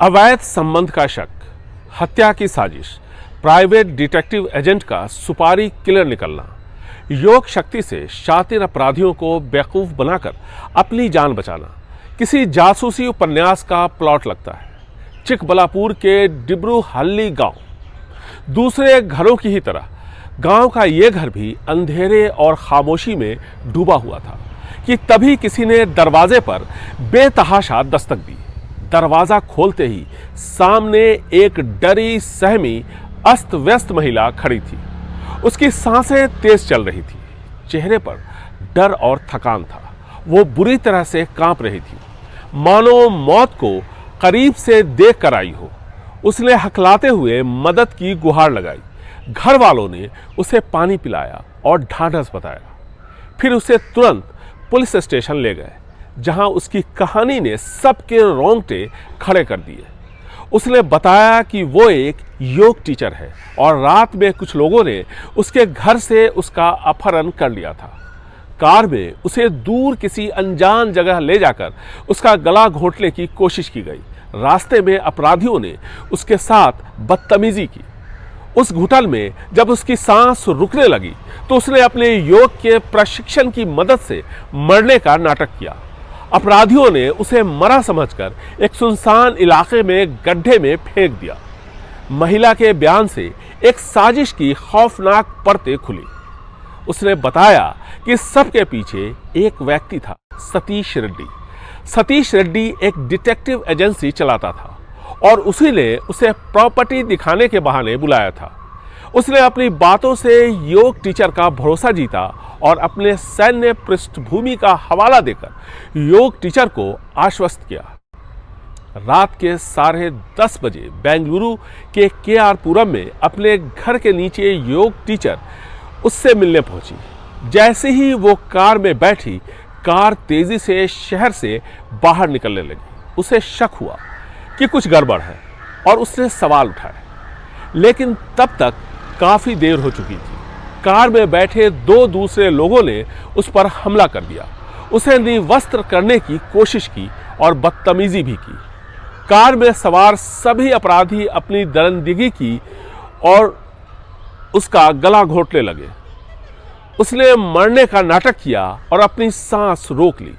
अवैध संबंध का शक, हत्या की साजिश, प्राइवेट डिटेक्टिव एजेंट का सुपारी किलर निकलना, योग शक्ति से शातिर अपराधियों को बेवकूफ बनाकर अपनी जान बचाना किसी जासूसी उपन्यास का प्लॉट लगता है। चिकबलापुर के डिब्रू हल्ली गांव दूसरे घरों की ही तरह गांव का ये घर भी अंधेरे और खामोशी में डूबा हुआ था कि तभी किसी ने दरवाजे पर बेतहाशा दस्तक दी। दरवाजा खोलते ही सामने एक डरी सहमी अस्त व्यस्त महिला खड़ी थी। उसकी सांसें तेज चल रही थी, चेहरे पर डर और थकान था। वो बुरी तरह से कांप रही थी, मानो मौत को करीब से देख कर आई हो। उसने हकलाते हुए मदद की गुहार लगाई। घर वालों ने उसे पानी पिलाया और ढांढस बताया। फिर उसे तुरंत पुलिस स्टेशन ले गए, जहां उसकी कहानी ने सबके रोंगटे खड़े कर दिए। उसने बताया कि वो एक योग टीचर है और रात में कुछ लोगों ने उसके घर से उसका अपहरण कर लिया था। कार में उसे दूर किसी अनजान जगह ले जाकर उसका गला घोंटने की कोशिश की गई। रास्ते में अपराधियों ने उसके साथ बदतमीजी की। उस घुटन में जब उसकी सांस रुकने लगी तो उसने अपने योग के प्रशिक्षण की मदद से मरने का नाटक किया। अपराधियों ने उसे मरा समझकर एक सुनसान इलाके में गड्ढे में फेंक दिया। महिला के बयान से एक साजिश की खौफनाक परतें खुली। उसने बताया कि सबके पीछे एक व्यक्ति था, सतीश रेड्डी। सतीश रेड्डी एक डिटेक्टिव एजेंसी चलाता था और उसी ने उसे प्रॉपर्टी दिखाने के बहाने बुलाया था। उसने अपनी बातों से योग टीचर का भरोसा जीता और अपने सैन्य पृष्ठभूमि का हवाला देकर योग टीचर को आश्वस्त किया। रात के 10:30 बजे बेंगलुरु के KR पुरम में अपने घर के नीचे योग टीचर उससे मिलने पहुंची। जैसे ही वो कार में बैठी, कार तेजी से शहर से बाहर निकलने लगी। उसे शक हुआ कि कुछ गड़बड़ है और उसने सवाल उठाए, लेकिन तब तक काफी देर हो चुकी थी। कार में बैठे 2 दूसरे लोगों ने उस पर हमला कर दिया, उसे निर्वस्त्र करने की कोशिश की और बदतमीजी भी की। कार में सवार सभी अपराधी अपनी दरिंदगी की और उसका गला घोंटने लगे। उसने मरने का नाटक किया और अपनी सांस रोक ली।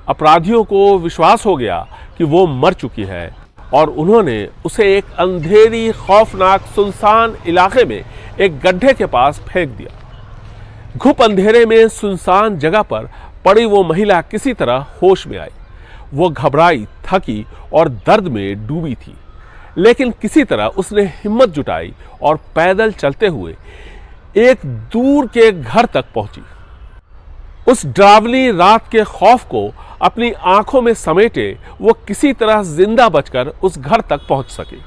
अपराधियों को विश्वास हो गया कि वो मर चुकी है और उन्होंने उसे एक अंधेरी खौफनाक सुनसान इलाके में एक गड्ढे के पास फेंक दिया। घुप अंधेरे में सुनसान जगह पर पड़ी वो महिला किसी तरह होश में आई। वो घबराई, थकी और दर्द में डूबी थी, लेकिन किसी तरह उसने हिम्मत जुटाई और पैदल चलते हुए एक दूर के घर तक पहुंची। उस डरावनी रात के खौफ को अपनी आंखों में समेटे वो किसी तरह जिंदा बचकर उस घर तक पहुंच सकी।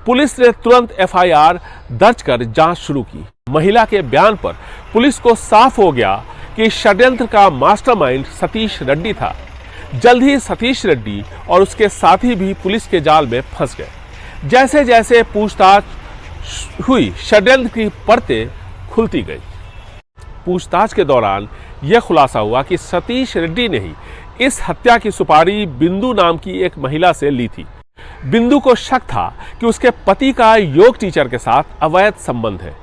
पुलिस ने तुरंत FIR दर्ज कर जांच शुरू की। महिला के बयान पर पुलिस को साफ हो गया कि षड्यंत्र का मास्टरमाइंड सतीश रेड्डी था। जल्द ही सतीश रेड्डी और उसके साथी भी पुलिस के जाल में फंस गए। जैसे जैसे पूछताछ हुई, षड्यंत्र की परतें खुलती गई। पूछताछ के दौरान यह खुलासा हुआ कि सतीश रेड्डी ने ही इस हत्या की सुपारी बिंदु नाम की एक महिला से ली थी। बिंदु को शक था कि उसके पति का योग टीचर के साथ अवैध संबंध है।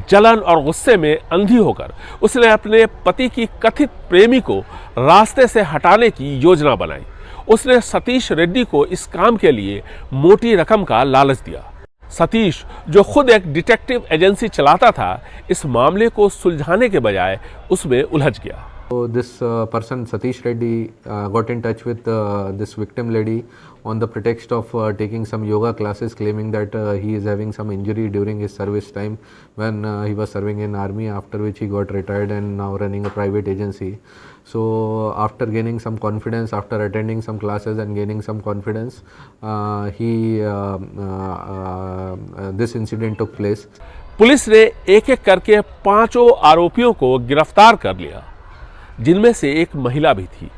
जलन और गुस्से में अंधी होकर उसने अपने पति की कथित प्रेमी को रास्ते से हटाने की योजना बनाई। उसने सतीश रेड्डी को इस काम के लिए मोटी रकम का लालच दिया। सतीश, जो खुद एक डिटेक्टिव एजेंसी चलाता था, इस मामले को सुलझाने के बजाय उसमें उलझ गया। So this person Satish Reddy got in touch with this victim lady on the pretext of taking some yoga classes, claiming that he is having some injury during his service time when he was serving in army, after which he got retired and now running a private agency. So after gaining some confidence, after attending some classes and gaining some confidence, this incident took place. Police ने एक एक करके 5 आरोपियों को गिरफ्तार कर लिया, जिनमें से एक महिला भी थी।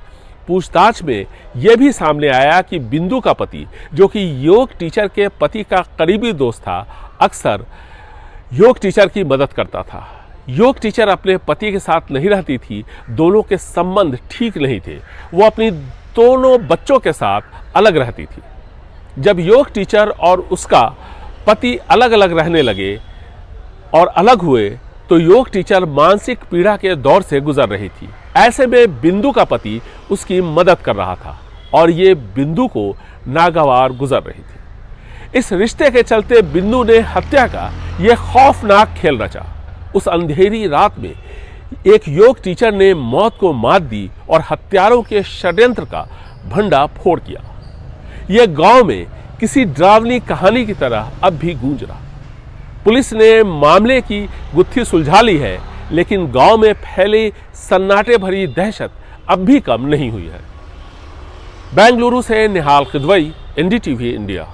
पूछताछ में यह भी सामने आया कि बिंदु का पति, जो कि योग टीचर के पति का करीबी दोस्त था, अक्सर योग टीचर की मदद करता था। योग टीचर अपने पति के साथ नहीं रहती थी, दोनों के संबंध ठीक नहीं थे। वो अपनी दोनों बच्चों के साथ अलग रहती थी। जब योग टीचर और उसका पति अलग अलग रहने लगे और अलग हुए तो योग टीचर मानसिक पीड़ा के दौर से गुजर रही थी। ऐसे में बिंदु का पति उसकी मदद कर रहा था और ये बिंदु को नागवार गुजर रही थी। इस रिश्ते के चलते बिंदु ने हत्या का यह खौफनाक खेल रचा। उस अंधेरी रात में एक योग टीचर ने मौत को मात दी और हत्यारों के षड्यंत्र का भंडा फोड़ किया। यह गांव में किसी डरावनी कहानी की तरह अब भी गूंज रहा। पुलिस ने मामले की गुत्थी सुलझा ली है, लेकिन गांव में फैली सन्नाटे भरी दहशत अब भी कम नहीं हुई है। बेंगलुरु से निहाल किदवई, NDTV इंडिया।